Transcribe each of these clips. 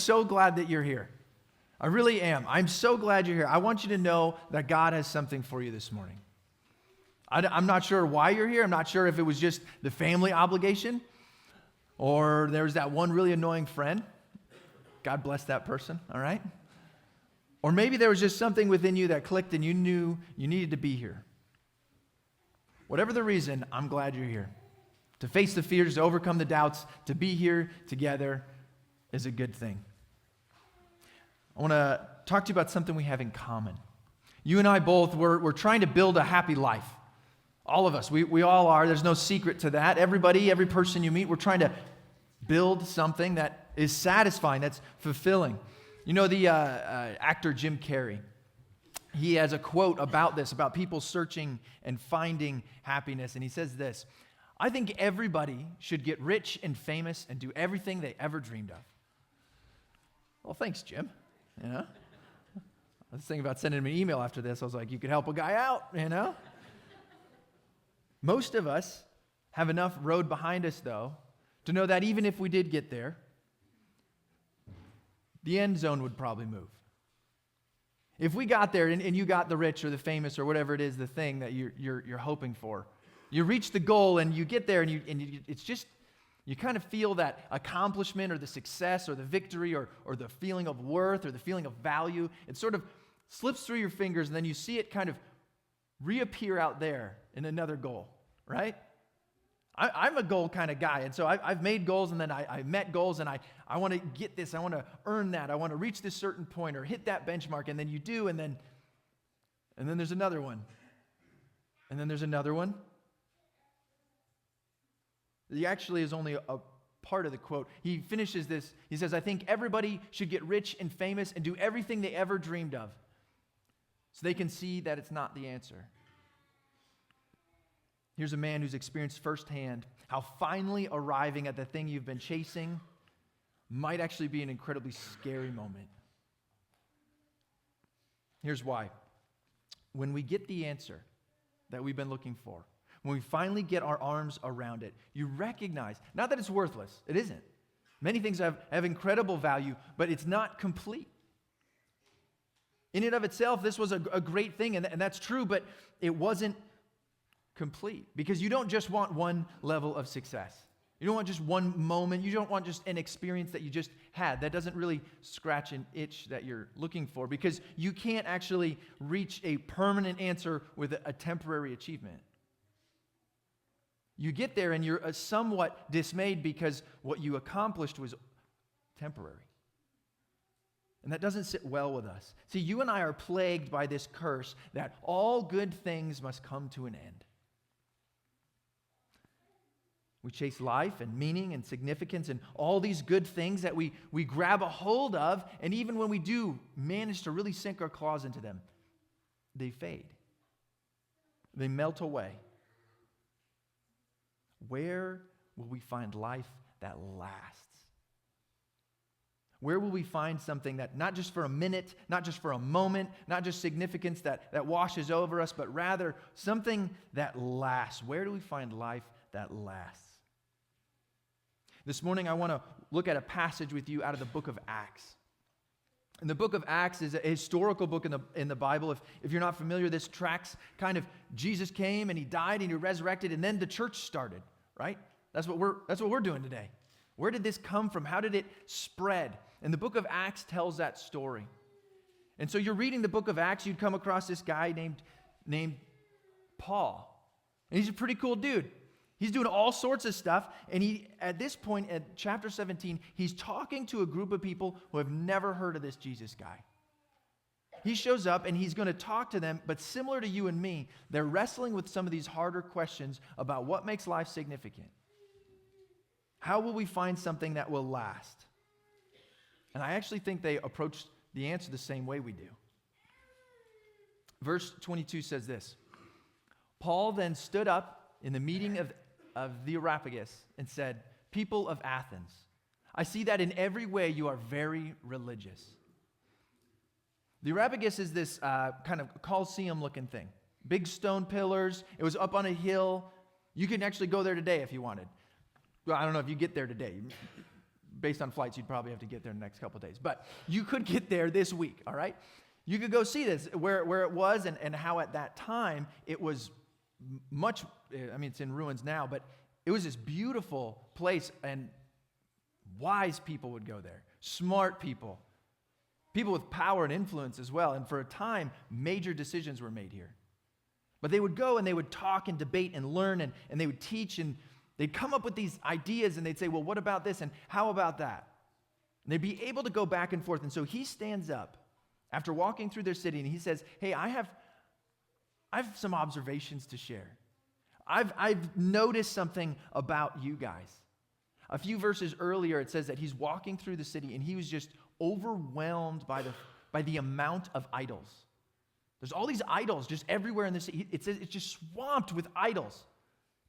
so glad that you're here. I really am. I'm so glad you're here. I want you to know that God has something for you this morning. I'm not sure why you're here. I'm not sure if it was just the family obligation or there's that one really annoying friend. God bless that person, all right? Or maybe there was just something within you that clicked and you knew you needed to be here. Whatever the reason, I'm glad you're here. To face the fears, to overcome the doubts, to be here together is a good thing. I want to talk to you about something we have in common. You and I both, we're trying to build a happy life. All of us, we all are. There's no secret to that. Everybody, every person you meet, we're trying to build something that is satisfying, that's fulfilling. You know the actor Jim Carrey. He has a quote about this, about people searching and finding happiness. And he says this, I think everybody should get rich and famous and do everything they ever dreamed of. Well, thanks, Jim. You know? I was thinking about sending him an email after this. I was like, you could help a guy out, you know? Most of us have enough road behind us, though, to know that even if we did get there, the end zone would probably move. If we got there and you got the rich or the famous or whatever it is, the thing that you're hoping for, you reach the goal and you get there and it's just, you kind of feel that accomplishment or the success or the victory or the feeling of worth or the feeling of value. It sort of slips through your fingers and then you see it kind of reappear out there in another goal, right? I'm a goal kind of guy, and so I've made goals, and then I met goals, and I want to get this, I want to earn that, I want to reach this certain point or hit that benchmark, and then you do, and then there's another one, and then there's another one. He actually is only a part of the quote. He finishes this, he says, I think everybody should get rich and famous and do everything they ever dreamed of, so they can see that it's not the answer. Here's a man who's experienced firsthand how finally arriving at the thing you've been chasing might actually be an incredibly scary moment. Here's why. When we get the answer that we've been looking for, when we finally get our arms around it, you recognize, not that it's worthless, it isn't. Many things have incredible value, but it's not complete. In and of itself, this was a great thing, and that's true, but it wasn't complete. Because you don't just want one level of success. You don't want just one moment. You don't want just an experience that you just had. That doesn't really scratch an itch that you're looking for, because you can't actually reach a permanent answer with a temporary achievement. You get there and you're somewhat dismayed because what you accomplished was temporary. And that doesn't sit well with us. See, you and I are plagued by this curse that all good things must come to an end. We chase life and meaning and significance and all these good things that we grab a hold of, and even when we do manage to really sink our claws into them, they fade. They melt away. Where will we find life that lasts? Where will we find something that not just for a minute, not just for a moment, not just significance that washes over us, but rather something that lasts? Where do we find life that lasts? This morning I want to look at a passage with you out of the book of Acts. And the book of Acts is a historical book in the Bible. If you're not familiar, this tracks kind of Jesus came and he died and he resurrected, and then the church started, right? That's what we're doing today. Where did this come from? How did it spread? And the book of Acts tells that story. And so you're reading the book of Acts, you'd come across this guy named Paul. And he's a pretty cool dude. He's doing all sorts of stuff, and at this point, at chapter 17, he's talking to a group of people who have never heard of this Jesus guy. He shows up, and he's going to talk to them, but similar to you and me, they're wrestling with some of these harder questions about what makes life significant. How will we find something that will last? And I actually think they approach the answer the same way we do. Verse 22 says this, Paul then stood up in the meeting of the Areopagus and said, people of Athens, I see that in every way you are very religious. The Areopagus is this kind of Colosseum-looking thing. Big stone pillars. It was up on a hill. You can actually go there today if you wanted. Well, I don't know if you get there today. based on flights, you'd probably have to get there in the next couple of days. But you could get there this week, all right? You could go see this, where it was and how at that time it was much, I mean, it's in ruins now, but it was this beautiful place, and wise people would go there, smart people, people with power and influence as well. And for a time, major decisions were made here. But they would go and they would talk and debate and learn, and they would teach, and they'd come up with these ideas, and they'd say, well, what about this, and how about that? And they'd be able to go back and forth. And so he stands up after walking through their city, and he says, hey, I have some observations to share. I've noticed something about you guys. A few verses earlier, it says that he's walking through the city, and he was just overwhelmed by the amount of idols. There's all these idols just everywhere in the city. It says it's just swamped with idols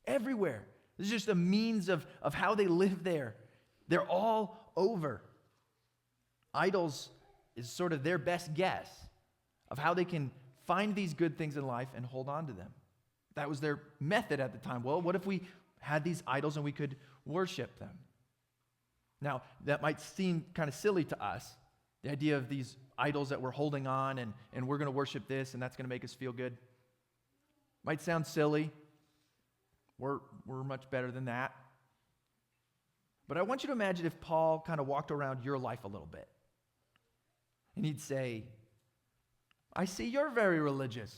everywhere. This is just a means of how they live there. They're all over. Idols is sort of their best guess of how they can find these good things in life and hold on to them. That was their method at the time. Well, what if we had these idols and we could worship them? Now, that might seem kind of silly to us, the idea of these idols that we're holding on and we're going to worship this and that's going to make us feel good. Might sound silly. We're much better than that. But I want you to imagine if Paul kind of walked around your life a little bit. And he'd say, I see you're very religious.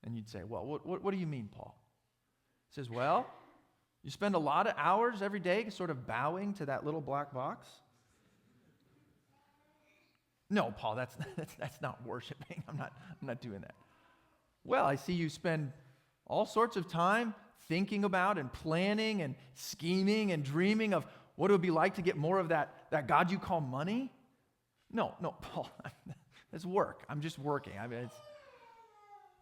And you'd say, well, what do you mean, Paul? He says, well, you spend a lot of hours every day sort of bowing to that little black box. No, Paul, that's not worshiping. I'm not doing that. Well, I see you spend all sorts of time thinking about and planning and scheming and dreaming of what it would be like to get more of that God you call money. No, Paul, that's work. I'm just working. I mean,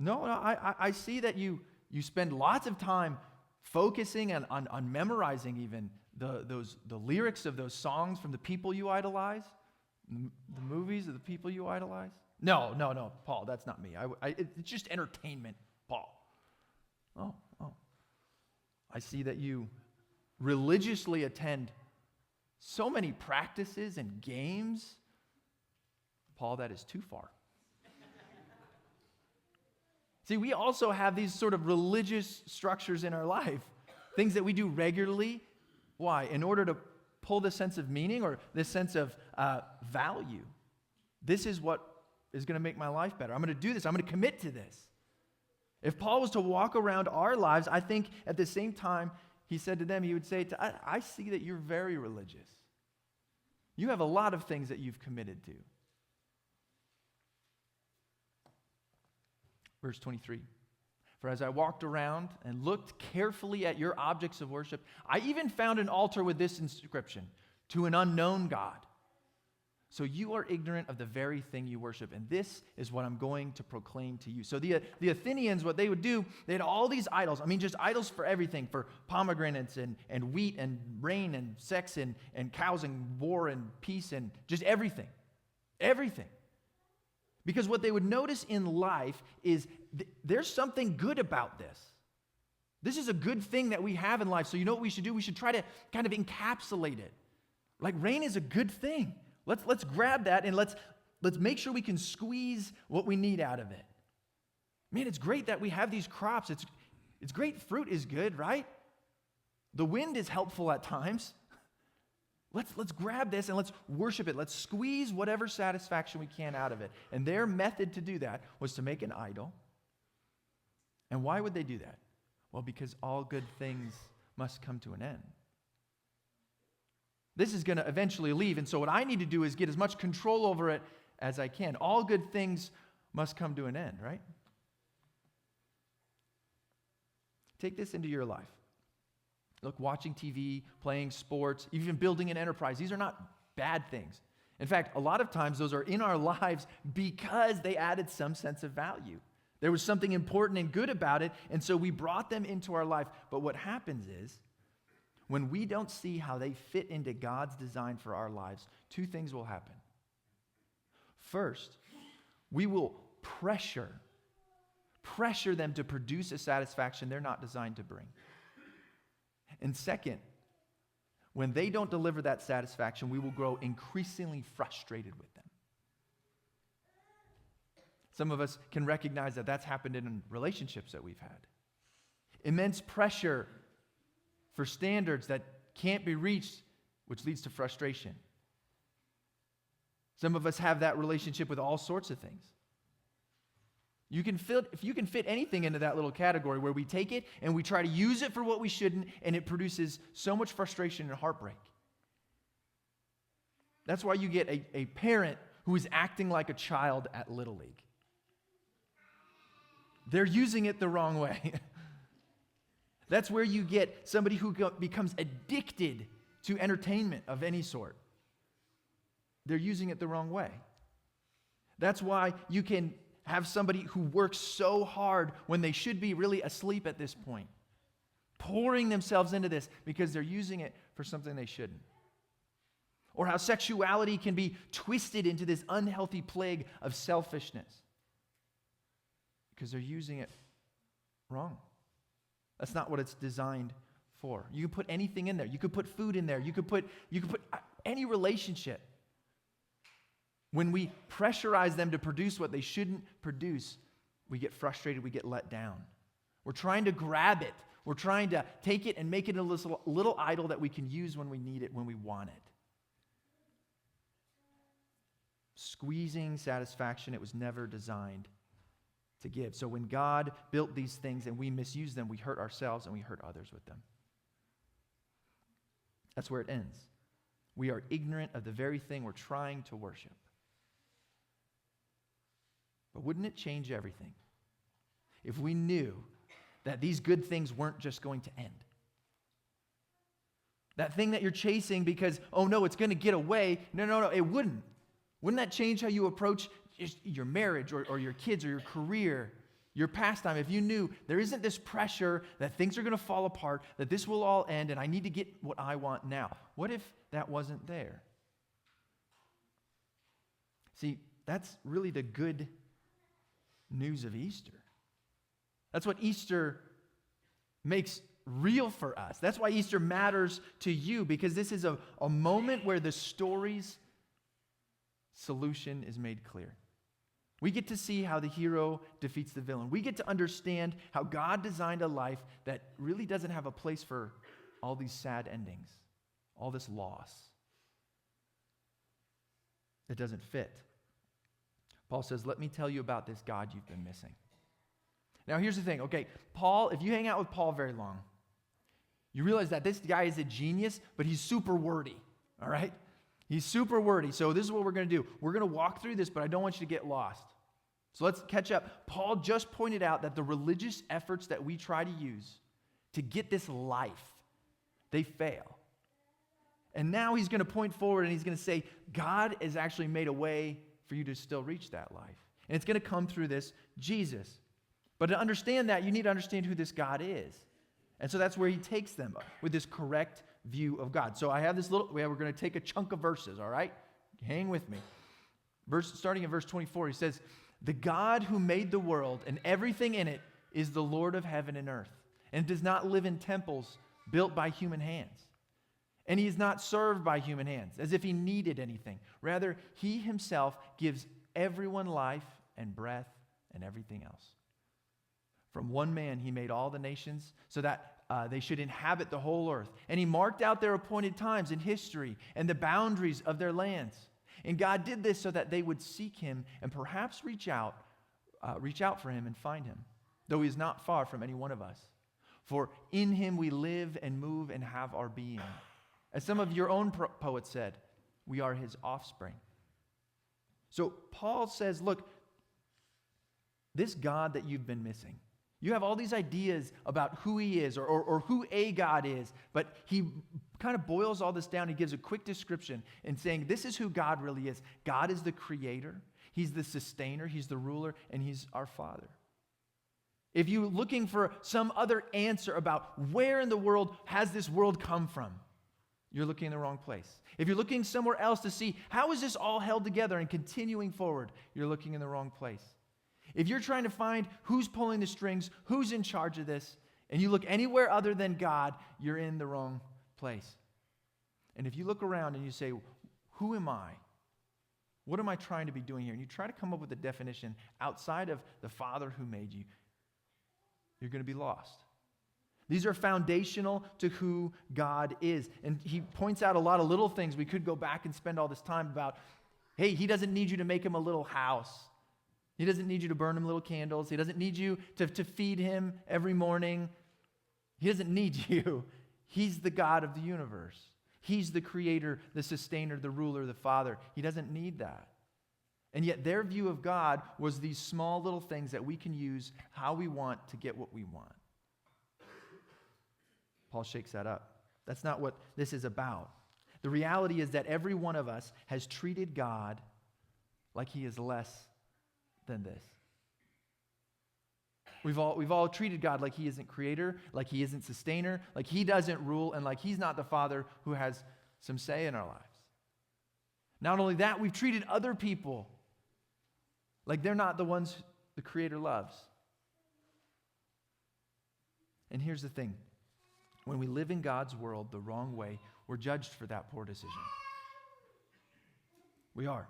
I see that you spend lots of time focusing on memorizing even the lyrics of those songs from the people you idolize, the movies of the people you idolize. No, Paul, that's not me. It's just entertainment, Paul. Oh, I see that you religiously attend so many practices and games. Paul, that is too far. See, we also have these sort of religious structures in our life, things that we do regularly. Why? In order to pull this sense of meaning or this sense of value. This is what is going to make my life better. I'm going to do this. I'm going to commit to this. If Paul was to walk around our lives, I think at the same time he said to them, he would say, I see that you're very religious. You have a lot of things that you've committed to. Verse 23, for as I walked around and looked carefully at your objects of worship, I even found an altar with this inscription, to an unknown God. So you are ignorant of the very thing you worship, and this is what I'm going to proclaim to you. So the Athenians, what they would do, they had all these idols. I mean, just idols for everything, for pomegranates and wheat and rain and sex and cows and war and peace and just everything. Everything. Because what they would notice in life is there's something good about this. This is a good thing that we have in life. So you know what we should do? We should try to kind of encapsulate it. Like rain is a good thing. Let's grab that and let's make sure we can squeeze what we need out of it. Man, it's great that we have these crops. It's great. Fruit is good, right? The wind is helpful at times. Let's grab this and let's worship it. Let's squeeze whatever satisfaction we can out of it. And their method to do that was to make an idol. And why would they do that? Well, because all good things must come to an end. This is going to eventually leave, and so what I need to do is get as much control over it as I can. All good things must come to an end, right? Take this into your life. Look, watching TV, playing sports, even building an enterprise, these are not bad things. In fact, a lot of times those are in our lives because they added some sense of value. There was something important and good about it, and so we brought them into our life. But what happens is, when we don't see how they fit into God's design for our lives, two things will happen. First, we will pressure them to produce a satisfaction they're not designed to bring. And second, when they don't deliver that satisfaction, we will grow increasingly frustrated with them. Some of us can recognize that that's happened in relationships that we've had. Immense pressure for standards that can't be reached, which leads to frustration. Some of us have that relationship with all sorts of things. If you can fit anything into that little category where we take it and we try to use it for what we shouldn't, and it produces so much frustration and heartbreak. That's why you get a parent who is acting like a child at Little League. They're using it the wrong way. That's where you get somebody who becomes addicted to entertainment of any sort. They're using it the wrong way. That's why you can have somebody who works so hard when they should be really asleep at this point, pouring themselves into this because they're using it for something they shouldn't. Or how sexuality can be twisted into this unhealthy plague of selfishness because they're using it wrong. That's not what it's designed for. You can put anything in there. You could put food in there. You could put any relationship. When we pressurize them to produce what they shouldn't produce, we get frustrated, we get let down. We're trying to grab it. We're trying to take it and make it a little idol that we can use when we need it, when we want it. Squeezing satisfaction, it was never designed to give. So when God built these things and we misuse them, we hurt ourselves and we hurt others with them. That's where it ends. We are ignorant of the very thing we're trying to worship. But wouldn't it change everything if we knew that these good things weren't just going to end? That thing that you're chasing because, oh no, it's going to get away. No, it wouldn't. Wouldn't that change how you approach your marriage or your kids or your career, your pastime? If you knew there isn't this pressure that things are going to fall apart, that this will all end and I need to get what I want now. What if that wasn't there? See, that's really the good news of Easter. That's what Easter makes real for us. That's why Easter matters to you, because this is a moment where the story's solution is made clear. We get to see how the hero defeats the villain. We get to understand how God designed a life that really doesn't have a place for all these sad endings, all this loss. It doesn't fit. Paul says, let me tell you about this God you've been missing. Now, here's the thing. Okay, Paul, if you hang out with Paul very long, you realize that this guy is a genius, but he's super wordy, all right? He's super wordy. So this is what we're going to do. We're going to walk through this, but I don't want you to get lost. So let's catch up. Paul just pointed out that the religious efforts that we try to use to get this life, they fail. And now he's going to point forward and he's going to say, God has actually made a way for you to still reach that life. And it's going to come through this Jesus. But to understand that, you need to understand who this God is. And so that's where he takes them with this correct view of God. So I have this we're going to take a chunk of verses, all right? Hang with me. Starting in verse 24, he says, the God who made the world and everything in it is the Lord of heaven and earth, and does not live in temples built by human hands. And he is not served by human hands, as if he needed anything. Rather, he himself gives everyone life and breath and everything else. From one man he made all the nations so that they should inhabit the whole earth. And he marked out their appointed times in history and the boundaries of their lands. And God did this so that they would seek him and perhaps reach out for him and find him, though he is not far from any one of us. For in him we live and move and have our being. As some of your own poets said, we are his offspring. So Paul says, look, this God that you've been missing, you have all these ideas about who he is or who a God is, but he kind of boils all this down. He gives a quick description in saying this is who God really is. God is the creator. He's the sustainer. He's the ruler, and he's our Father. If you're looking for some other answer about where in the world has this world come from, you're looking in the wrong place. If you're looking somewhere else to see how is this all held together and continuing forward, you're looking in the wrong place. If you're trying to find who's pulling the strings, who's in charge of this, and you look anywhere other than God, you're in the wrong place. And if you look around and you say, who am I? What am I trying to be doing here? And you try to come up with a definition outside of the Father who made you, you're going to be lost. These are foundational to who God is. And he points out a lot of little things. We could go back and spend all this time about, hey, he doesn't need you to make him a little house. He doesn't need you to burn him little candles. He doesn't need you to feed him every morning. He doesn't need you. He's the God of the universe. He's the creator, the sustainer, the ruler, the father. He doesn't need that. And yet their view of God was these small little things that we can use how we want to get what we want. Paul shakes that up. That's not what this is about. The reality is that every one of us has treated God like he is less than this. We've all treated God like he isn't creator, like he isn't sustainer, like he doesn't rule, and like he's not the father who has some say in our lives. Not only that, we've treated other people like they're not the ones the creator loves. And here's the thing. When we live in God's world the wrong way, we're judged for that poor decision. We are.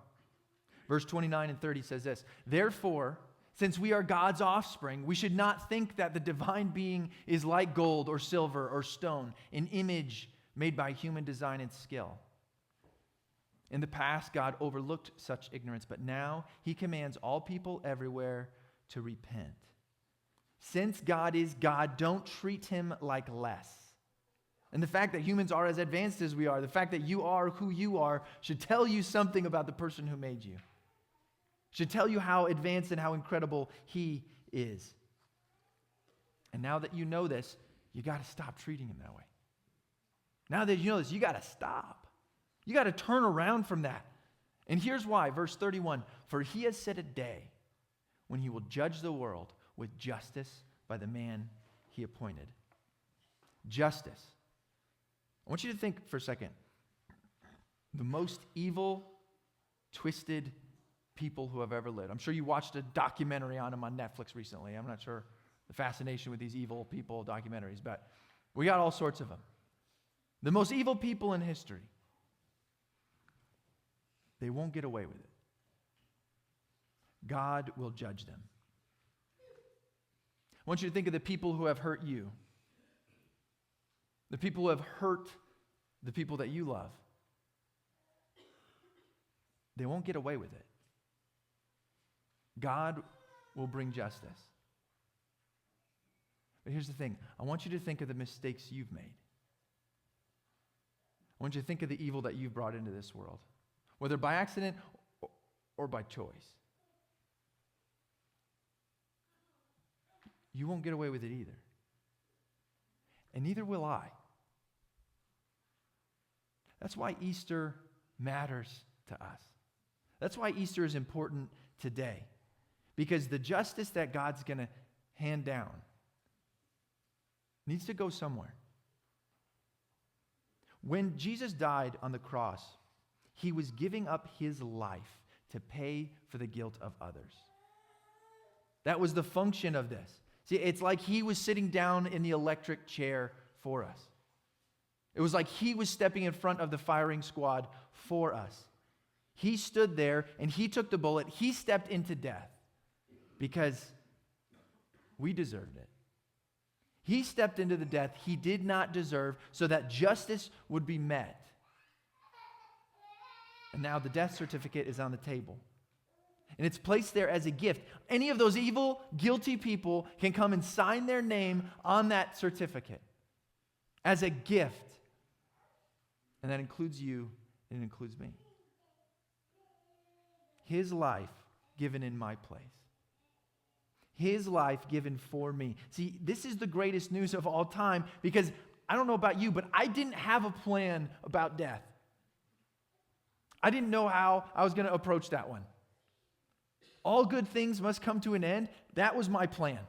Verse 29 and 30 says this, therefore, since we are God's offspring, we should not think that the divine being is like gold or silver or stone, an image made by human design and skill. In the past, God overlooked such ignorance, but now he commands all people everywhere to repent. Since God is God, don't treat him like less. And the fact that humans are as advanced as we are, the fact that you are who you are, should tell you something about the person who made you. Should tell you how advanced and how incredible he is. And now that you know this, you got to stop treating him that way. Now that you know this, you got to stop. You got to turn around from that. And here's why, verse 31, for he has set a day when he will judge the world with justice by the man he appointed. Justice. I want you to think for a second. The most evil, twisted people who have ever lived. I'm sure you watched a documentary on them on Netflix recently. I'm not sure the fascination with these evil people documentaries, but we got all sorts of them. The most evil people in history. They won't get away with it. God will judge them. I want you to think of the people who have hurt you. The people who have hurt the people that you love. They won't get away with it. God will bring justice. But here's the thing. I want you to think of the mistakes you've made. I want you to think of the evil that you've brought into this world, whether by accident or by choice. You won't get away with it either. And neither will I. That's why Easter matters to us. That's why Easter is important today. Because the justice that God's going to hand down needs to go somewhere. When Jesus died on the cross, he was giving up his life to pay for the guilt of others. That was the function of this. See, it's like he was sitting down in the electric chair for us. It was like he was stepping in front of the firing squad for us. He stood there and he took the bullet. He stepped into death because we deserved it. He stepped into the death he did not deserve so that justice would be met. And now the death certificate is on the table. And it's placed there as a gift. Any of those evil, guilty people can come and sign their name on that certificate as a gift. And that includes you, and it includes me. His life given in my place. His life given for me. See, this is the greatest news of all time because I don't know about you, but I didn't have a plan about death. I didn't know how I was going to approach that one. All good things must come to an end. That was my plan.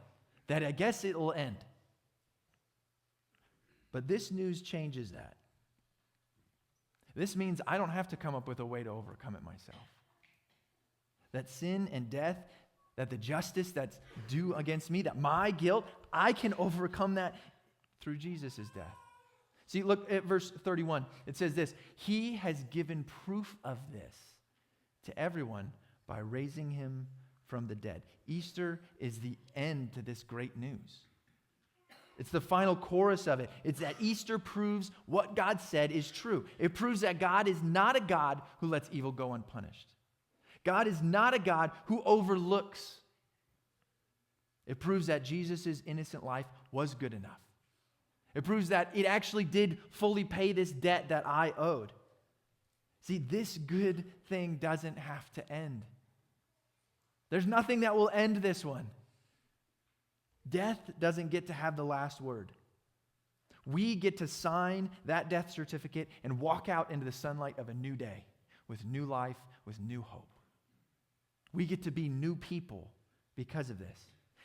That I guess it'll end. But this news changes that. This means I don't have to come up with a way to overcome it myself. That sin and death, that the justice that's due against me, that my guilt, I can overcome that through Jesus' death. See, look at verse 31. It says this, he has given proof of this to everyone by raising him from the dead. Easter is the end to this great news. It's the final chorus of it. It's that Easter proves what God said is true. It proves that God is not a God who lets evil go unpunished. God is not a God who overlooks. It proves that Jesus' innocent life was good enough. It proves that it actually did fully pay this debt that I owed. See, this good thing doesn't have to end. There's nothing that will end this one. Death doesn't get to have the last word. We get to sign that death certificate and walk out into the sunlight of a new day with new life, with new hope. We get to be new people because of this.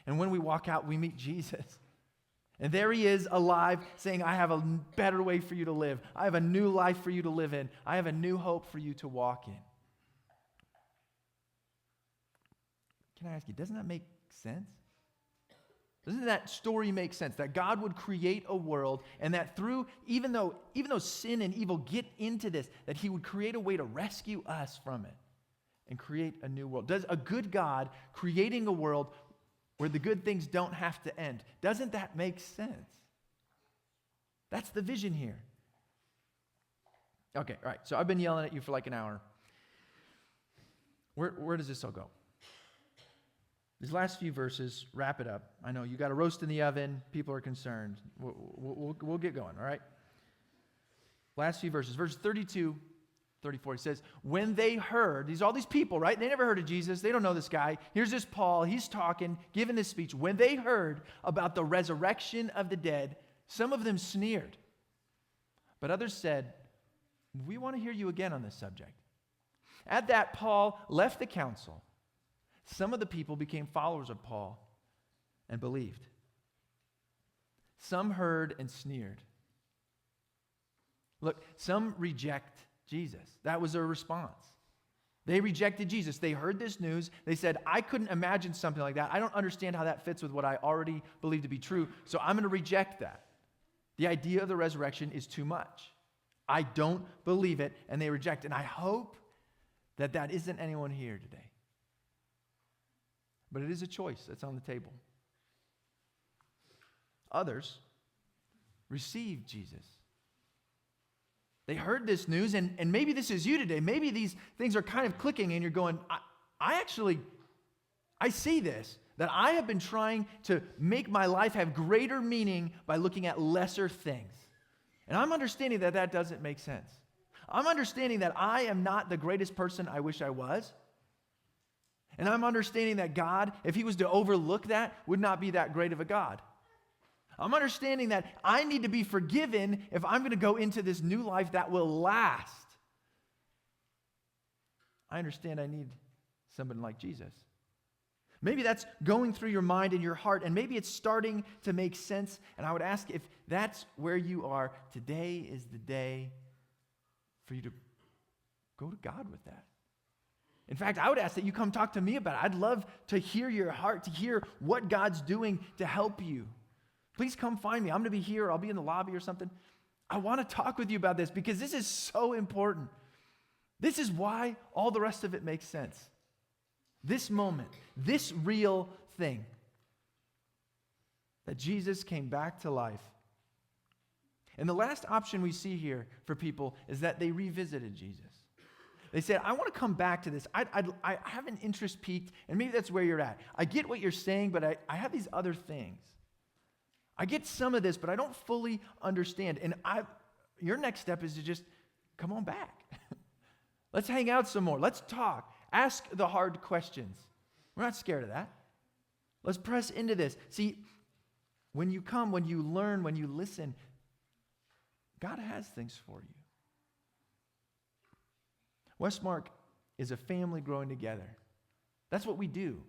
And when we walk out, we meet Jesus. And there he is alive saying, I have a better way for you to live. I have a new life for you to live in. I have a new hope for you to walk in. Can I ask you, doesn't that make sense? Doesn't that story make sense? That God would create a world and that through, even though sin and evil get into this, that he would create a way to rescue us from it and create a new world. Does a good God creating a world where the good things don't have to end, doesn't that make sense? That's the vision here. Okay, all right, so I've been yelling at you for like an hour. Where does this all go? These last few verses wrap it up. I know you got a roast in the oven. People are concerned. We'll get going, all right? Last few verses. Verse 32, 34, he says, when they heard, all these people, right? They never heard of Jesus. They don't know this guy. Here's this Paul. He's talking, giving this speech. When they heard about the resurrection of the dead, some of them sneered. But others said, we want to hear you again on this subject. At that, Paul left the council. Some of the people became followers of Paul and believed. Some heard and sneered. Look, some reject Jesus. That was their response. They rejected Jesus. They heard this news. They said, I couldn't imagine something like that. I don't understand how that fits with what I already believe to be true, so I'm going to reject that. The idea of the resurrection is too much. I don't believe it, and they reject it. And I hope that that isn't anyone here today. But it is a choice that's on the table. Others received Jesus. They heard this news, and maybe this is you today. Maybe these things are kind of clicking, and you're going, I see this, that I have been trying to make my life have greater meaning by looking at lesser things. And I'm understanding that that doesn't make sense. I'm understanding that I am not the greatest person I wish I was. And I'm understanding that God, if he was to overlook that, would not be that great of a God. I'm understanding that I need to be forgiven if I'm going to go into this new life that will last. I understand I need somebody like Jesus. Maybe that's going through your mind and your heart, and maybe it's starting to make sense. And I would ask if that's where you are, today is the day for you to go to God with that. In fact, I would ask that you come talk to me about it. I'd love to hear your heart, to hear what God's doing to help you. Please come find me. I'm going to be here. I'll be in the lobby or something. I want to talk with you about this because this is so important. This is why all the rest of it makes sense. This moment, this real thing, that Jesus came back to life. And the last option we see here for people is that they revisited Jesus. They said, I want to come back to this. I have an interest piqued, and maybe that's where you're at. I get what you're saying, but I have these other things. I get some of this, but I don't fully understand. And your next step is to just come on back. Let's hang out some more. Let's talk. Ask the hard questions. We're not scared of that. Let's press into this. See, when you come, when you learn, when you listen, God has things for you. Westmark is a family growing together. That's what we do,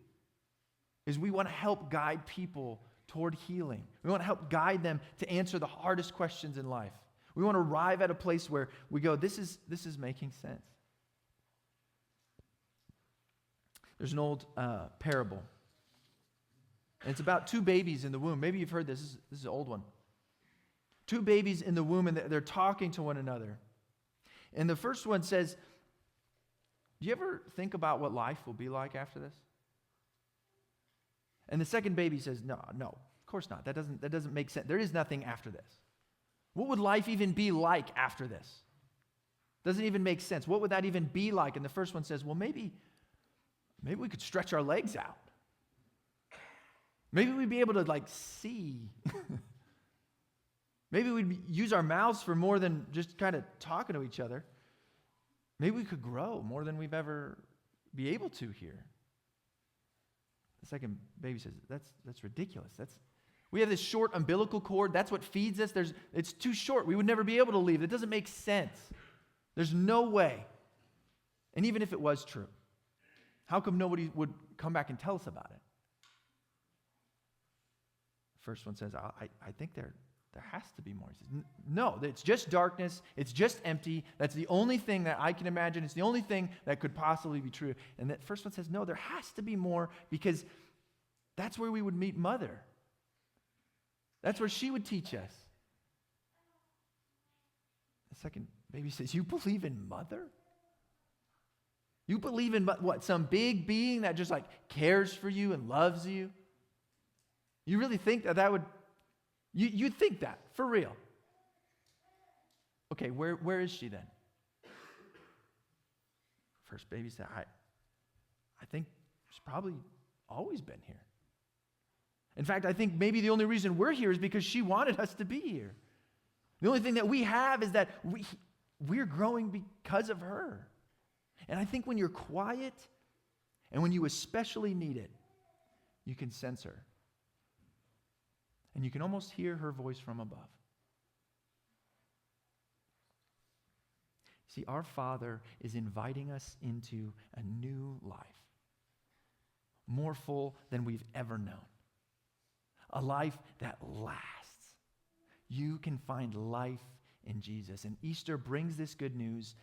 is we want to help guide people toward healing. We want to help guide them to answer the hardest questions in life. We want to arrive at a place where we go, this is making sense. There's an old parable. And it's about two babies in the womb. Maybe you've heard this. This is an old one. Two babies in the womb, and they're talking to one another. And the first one says, do you ever think about what life will be like after this? And the second baby says, no, of course not. That doesn't make sense. There is nothing after this. What would life even be like after this? Doesn't even make sense. What would that even be like? And the first one says, well, maybe we could stretch our legs out. Maybe we'd be able to see. Maybe we'd use our mouths for more than just kind of talking to each other. Maybe we could grow more than we've ever be able to here. The second baby says, that's ridiculous. We have this short umbilical cord. That's what feeds us. It's too short. We would never be able to leave. It doesn't make sense. There's no way. And even if it was true, how come nobody would come back and tell us about it? The first one says, I think there has to be more. He says, no, it's just darkness. It's just empty. That's the only thing that I can imagine. It's the only thing that could possibly be true. And that first one says, no, there has to be more, because that's where we would meet Mother. That's where she would teach us. The second baby says, you believe in Mother? You believe in what? Some big being that just cares for you and loves you? You really think that would... You think that, for real. Okay, where is she then? First baby said, I think she's probably always been here. In fact, I think maybe the only reason we're here is because she wanted us to be here. The only thing that we have is that we're growing because of her. And I think when you're quiet and when you especially need it, you can sense her. And you can almost hear her voice from above. See, our Father is inviting us into a new life, more full than we've ever known. A life that lasts. You can find life in Jesus. And Easter brings this good news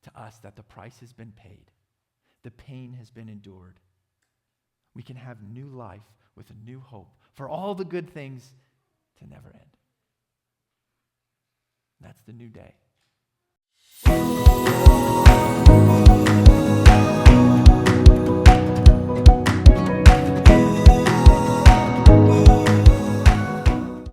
to us that the price has been paid. The pain has been endured. We can have new life with a new hope for all the good things to never end. That's the new day.